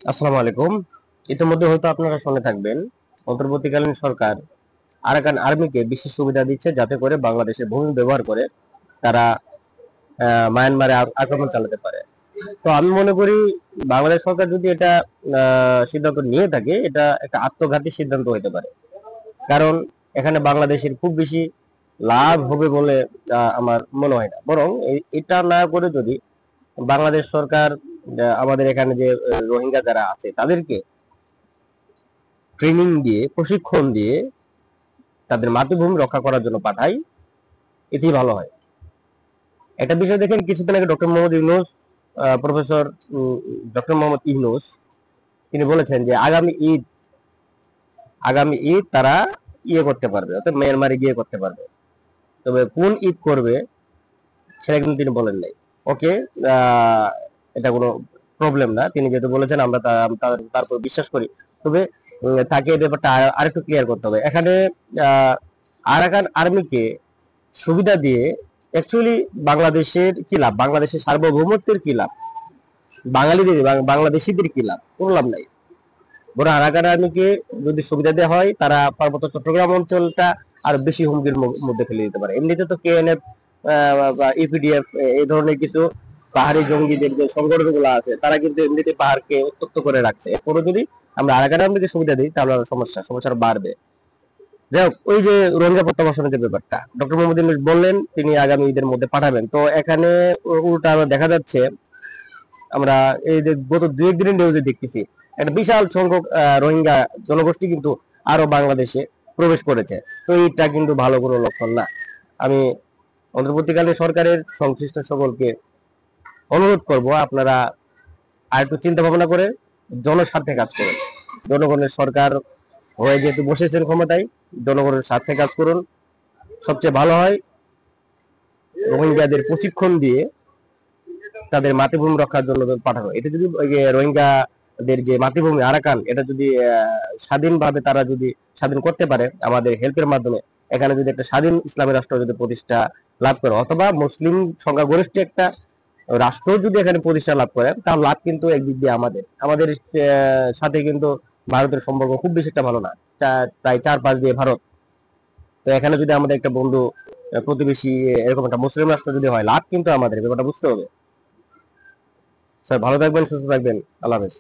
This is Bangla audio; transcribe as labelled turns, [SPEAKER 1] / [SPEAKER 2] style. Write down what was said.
[SPEAKER 1] আসসালামু আলাইকুম। ইতিমধ্যে হয়তো আপনারা শুনে থাকবেন, অন্তর্বর্তীকালীন সরকার আরাকান আর্মিকে বিশেষ সুবিধা দিচ্ছে যাতে করে বাংলাদেশের ভূমি ব্যবহার করে তারা মায়ানমারে আক্রমণ চালাতে পারে। তো আমি মনে করি বাংলাদেশ সরকার যদি এটা সিদ্ধান্ত নিয়ে থাকে, এটা একটা আত্মঘাতী সিদ্ধান্ত হতে পারে। কারণ এখানে বাংলাদেশের খুব বেশি লাভ হবে বলে আমার মনে হয় না। বরং এটা না করে যদি বাংলাদেশ সরকার আমাদের এখানে যে রোহিঙ্গা যারা আছে তাদেরকে ট্রেনিং দিয়ে, প্রশিক্ষণ দিয়ে তাদের মাতৃভূমি রক্ষা করার জন্য পাঠাই, এটি ভালো হয়। একটা বিষয় দেখেন, কিছুদিন আগে doctor Mohammad Yunus, professor doctor Mohammad Yunus, তিনি বলেছেন যে আগামী ঈদ তারা করতে পারবে, অর্থাৎ মিয়ানমারে গিয়ে করতে পারবে। তবে কোন ঈদ করবে সেটা কিন্তু তিনি বলেন নাই। ওকে, আহ, এটা কোনো প্রবলেম না, তিনি যেহেতু বলেছেন আমরা তারপর বিশ্বাস করি। তবে তাকে এই ব্যাপারটা আরেকটু ক্লিয়ার করতে হবে এখানে। আহ, আরাকান আর্মিকে সুবিধা দিয়ে অ্যাকচুয়ালি বাংলাদেশের কি লাভ, বাংলাদেশের সার্বভৌমত্বের কি লাভ, বাঙালিদের বাংলাদেশিদের কি লাভ? কোনো লাভ নাই। বরং আরাকান আর্মিকে যদি সুবিধা দেওয়া হয়, তারা পার্বত্য চট্টগ্রাম অঞ্চলটা আর বেশি হুমকির মধ্যে ফেলে দিতে পারে। এমনিতে তো কেএনএফ বা ইপিডিএফ এই ধরনের কিছু পাহাড়ি জঙ্গিদের যে সংগঠন গুলো আছে, তারা কিন্তু এমনিতে পাহাড়কে উত্তপ্ত করে রাখছে। এরপরে যদি আমরা আরাকান আর্মিকে সুবিধা দিই, তাহলে আরো সমস্যা বাড়বে। যাই হোক, ওই যে রোহিঙ্গা প্রত্যাবাসনের যে ব্যাপারটা ডক্টর মোহাম্মদ ইউনূস বললেন তিনি আগামী ঈদের মধ্যে পাঠাবেন, তো এখানে উল্টা আরো দেখা যাচ্ছে, আমরা এই যে গত দু একদিনের নিউজে দেখতেছি একটা বিশাল সংখ্যক রোহিঙ্গা জনগোষ্ঠী কিন্তু আরো বাংলাদেশে প্রবেশ করেছে। তো এইটা কিন্তু ভালো কোনো লক্ষণ না। আমি অন্তর্বর্তীকালীন সরকারের সংশ্লিষ্ট সকলকে অনুরোধ করব, আপনারা আর একটু চিন্তা ভাবনা করে জনস্বার্থে কাজ করুন। জনগণের সরকার হয়ে যেহেতু বসেছেন ক্ষমতায়, জনগণের স্বার্থে কাজ করুন। সবচেয়ে ভালো হয় রোহিঙ্গাদের প্রশিক্ষণ দিয়ে তাদের মাতৃভূমি রক্ষার জন্য পাঠানো। এটা যদি ওই যে রোহিঙ্গাদের যে মাতৃভূমি আরাকান, এটা যদি স্বাধীনভাবে তারা যদি স্বাধীন করতে পারে আমাদের হেল্পের মাধ্যমে, এখানে যদি একটা স্বাধীন ইসলামী রাষ্ট্র যদি প্রতিষ্ঠা লাভ করে, অথবা মুসলিম সংখ্যাগরিষ্ঠ একটা রাষ্ট্র যদি এখানে প্রতিষ্ঠা লাভ করে, তার লাভ কিন্তু একদিক দিয়ে আমাদের আমাদের সাথে কিন্তু ভারতের সম্পর্ক খুব বেশি একটা ভালো না। প্রায় 4-5 দিয়ে ভারত। তো এখানে যদি আমাদের একটা বন্ধু প্রতিবেশী এরকম একটা মুসলিম রাষ্ট্র যদি হয়, লাভ কিন্তু আমাদের, ব্যাপারটা বুঝতে হবে। স্যার ভালো থাকবেন, সুস্থ থাকবেন। আল্লাহ হাফেজ।